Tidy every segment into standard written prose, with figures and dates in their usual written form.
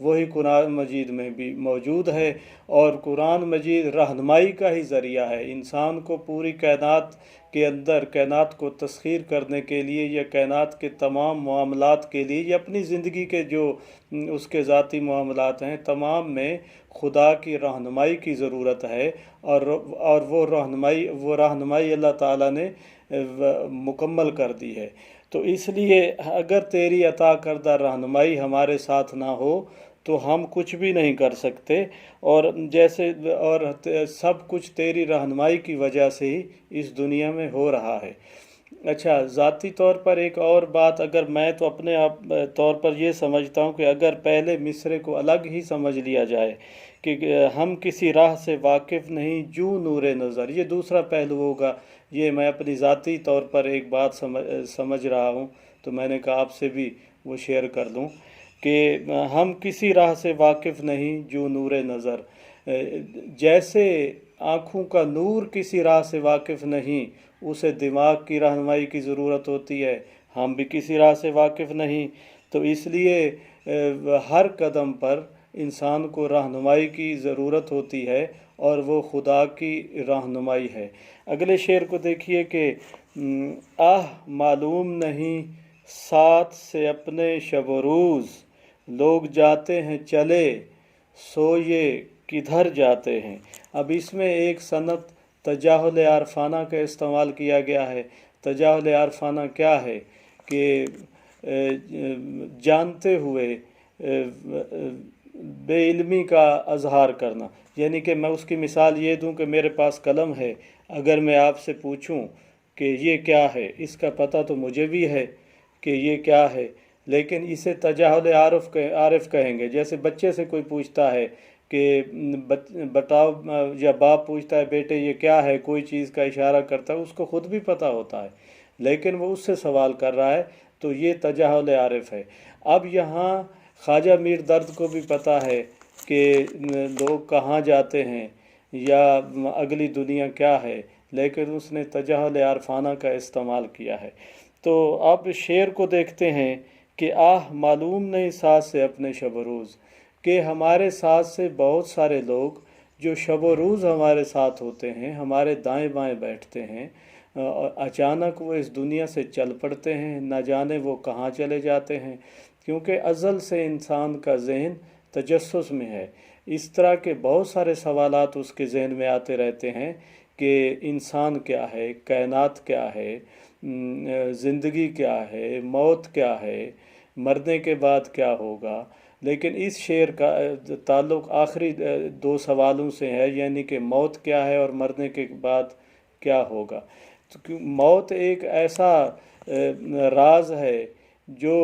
وہی قرآن مجید میں بھی موجود ہے، اور قرآن مجید رہنمائی کا ہی ذریعہ ہے انسان کو پوری کائنات کے اندر، کائنات کو تسخیر کرنے کے لیے، یا کائنات کے تمام معاملات کے لیے، یا اپنی زندگی کے جو اس کے ذاتی معاملات ہیں تمام میں خدا کی رہنمائی کی ضرورت ہے، اور وہ رہنمائی اللہ تعالیٰ نے مکمل کر دی ہے۔ تو اس لیے اگر تیری عطا کردہ رہنمائی ہمارے ساتھ نہ ہو تو ہم کچھ بھی نہیں کر سکتے، اور سب کچھ تیری رہنمائی کی وجہ سے ہی اس دنیا میں ہو رہا ہے۔ اچھا، ذاتی طور پر ایک اور بات، اگر میں تو اپنے آپ طور پر یہ سمجھتا ہوں کہ اگر پہلے مصرے کو الگ ہی سمجھ لیا جائے کہ ہم کسی راہ سے واقف نہیں جو نور نظر، یہ دوسرا پہلو ہوگا۔ یہ میں اپنی ذاتی طور پر ایک بات سمجھ رہا ہوں، تو میں نے کہا آپ سے بھی وہ شیئر کر دوں کہ ہم کسی راہ سے واقف نہیں جو نور نظر، جیسے آنکھوں کا نور کسی راہ سے واقف نہیں، اسے دماغ کی رہنمائی کی ضرورت ہوتی ہے، ہم بھی کسی راہ سے واقف نہیں، تو اس لیے ہر قدم پر انسان کو رہنمائی کی ضرورت ہوتی ہے، اور وہ خدا کی رہنمائی ہے۔ اگلے شعر کو دیکھیے کہ معلوم نہیں ساتھ سے اپنے شب و روز، لوگ جاتے ہیں چلے سو یہ کدھر جاتے ہیں۔ اب اس میں ایک صنعت تجاہل عارفانہ کا استعمال کیا گیا ہے۔ تجاہل عارفانہ کیا ہے کہ جانتے ہوئے بے علمی کا اظہار کرنا، یعنی کہ میں اس کی مثال یہ دوں کہ میرے پاس قلم ہے، اگر میں آپ سے پوچھوں کہ یہ کیا ہے، اس کا پتہ تو مجھے بھی ہے کہ یہ کیا ہے، لیکن اسے تجاہل عارف کہیں گے۔ جیسے بچے سے کوئی پوچھتا ہے کہ بتاؤ، یا باپ پوچھتا ہے بیٹے یہ کیا ہے، کوئی چیز کا اشارہ کرتا ہے، اس کو خود بھی پتہ ہوتا ہے لیکن وہ اس سے سوال کر رہا ہے، تو یہ تجاہل عارف ہے۔ اب یہاں خواجہ میر درد کو بھی پتہ ہے کہ لوگ کہاں جاتے ہیں یا اگلی دنیا کیا ہے، لیکن اس نے تجاہل عارفانہ کا استعمال کیا ہے۔ تو اب شعر کو دیکھتے ہیں کہ معلوم نہیں ساتھ سے اپنے شب و روز، کہ ہمارے ساتھ سے بہت سارے لوگ جو شب و روز ہمارے ساتھ ہوتے ہیں، ہمارے دائیں بائیں بیٹھتے ہیں، اچانک وہ اس دنیا سے چل پڑتے ہیں، نہ جانے وہ کہاں چلے جاتے ہیں، کیونکہ ازل سے انسان کا ذہن تجسس میں ہے۔ اس طرح کے بہت سارے سوالات اس کے ذہن میں آتے رہتے ہیں کہ انسان کیا ہے، کائنات کیا ہے، زندگی کیا ہے، موت کیا ہے، مرنے کے بعد کیا ہوگا۔ لیکن اس شعر کا تعلق آخری دو سوالوں سے ہے، یعنی کہ موت کیا ہے اور مرنے کے بعد کیا ہوگا۔ موت ایک ایسا راز ہے جو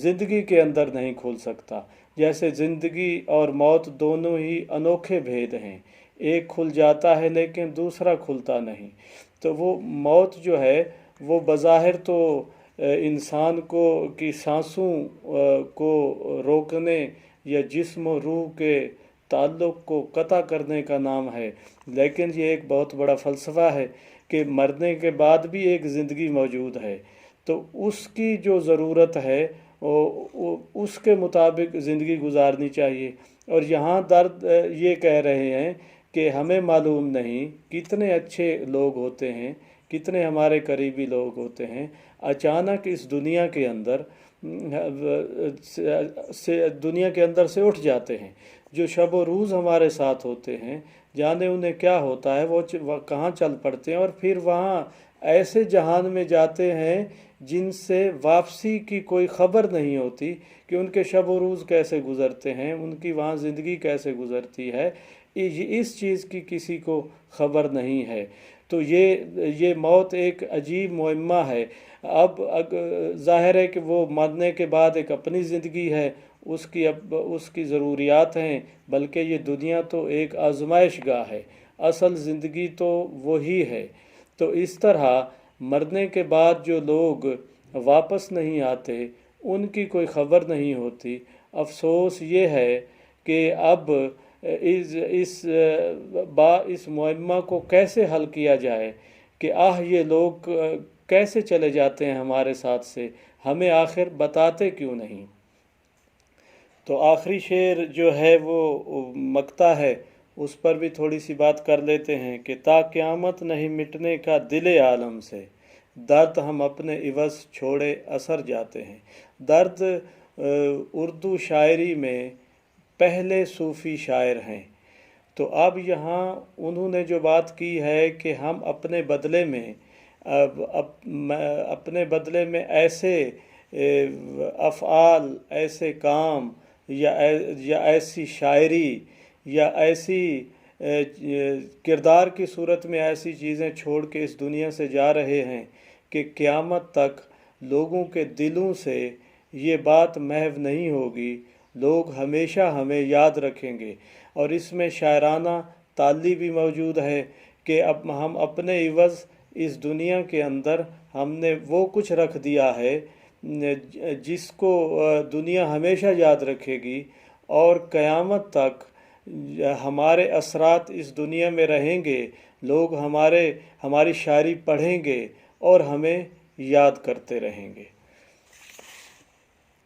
زندگی کے اندر نہیں کھل سکتا، جیسے زندگی اور موت دونوں ہی انوکھے بھید ہیں، ایک کھل جاتا ہے لیکن دوسرا کھلتا نہیں۔ تو وہ موت جو ہے وہ بظاہر تو انسان کی سانسوں کو روکنے یا جسم و روح کے تعلق کو قطع کرنے کا نام ہے، لیکن یہ ایک بہت بڑا فلسفہ ہے کہ مرنے کے بعد بھی ایک زندگی موجود ہے، تو اس کی جو ضرورت ہے اس کے مطابق زندگی گزارنی چاہیے۔ اور یہاں درد یہ کہہ رہے ہیں کہ ہمیں معلوم نہیں کتنے اچھے لوگ ہوتے ہیں، کتنے ہمارے قریبی لوگ ہوتے ہیں، اچانک اس دنیا کے اندر سے اٹھ جاتے ہیں۔ جو شب و روز ہمارے ساتھ ہوتے ہیں، جانے انہیں کیا ہوتا ہے، وہ کہاں چل پڑتے ہیں، اور پھر وہاں ایسے جہان میں جاتے ہیں جن سے واپسی کی کوئی خبر نہیں ہوتی کہ ان کے شب و روز کیسے گزرتے ہیں، ان کی وہاں زندگی کیسے گزرتی ہے، اس چیز کی کسی کو خبر نہیں ہے۔ تو یہ موت ایک عجیب معمہ ہے۔ اب ظاہر ہے کہ وہ مرنے کے بعد ایک اپنی زندگی ہے، اس کی ضروریات ہیں، بلکہ یہ دنیا تو ایک آزمائش گاہ ہے، اصل زندگی تو وہی ہے۔ تو اس طرح مرنے کے بعد جو لوگ واپس نہیں آتے ان کی کوئی خبر نہیں ہوتی۔ افسوس یہ ہے کہ اب اس معمہ کو کیسے حل کیا جائے کہ یہ لوگ کیسے چلے جاتے ہیں ہمارے ساتھ سے، ہمیں آخر بتاتے کیوں نہیں۔ تو آخری شعر جو ہے وہ مقطع ہے، اس پر بھی تھوڑی سی بات کر لیتے ہیں کہ تا قیامت نہیں مٹنے کا دل عالم سے، درد ہم اپنے عوض چھوڑے اثر جاتے ہیں۔ درد اردو شاعری میں پہلے صوفی شاعر ہیں۔ تو اب یہاں انہوں نے جو بات کی ہے کہ ہم اپنے بدلے میں اپنے بدلے میں ایسے افعال، ایسے کام یا ایسی شاعری یا ایسی کردار کی صورت میں ایسی چیزیں چھوڑ کے اس دنیا سے جا رہے ہیں کہ قیامت تک لوگوں کے دلوں سے یہ بات محو نہیں ہوگی، لوگ ہمیشہ ہمیں یاد رکھیں گے۔ اور اس میں شاعرانہ تعلی بھی موجود ہے کہ اب ہم اپنے عوض اس دنیا کے اندر ہم نے وہ کچھ رکھ دیا ہے جس کو دنیا ہمیشہ یاد رکھے گی، اور قیامت تک ہمارے اثرات اس دنیا میں رہیں گے، لوگ ہماری شاعری پڑھیں گے اور ہمیں یاد کرتے رہیں گے۔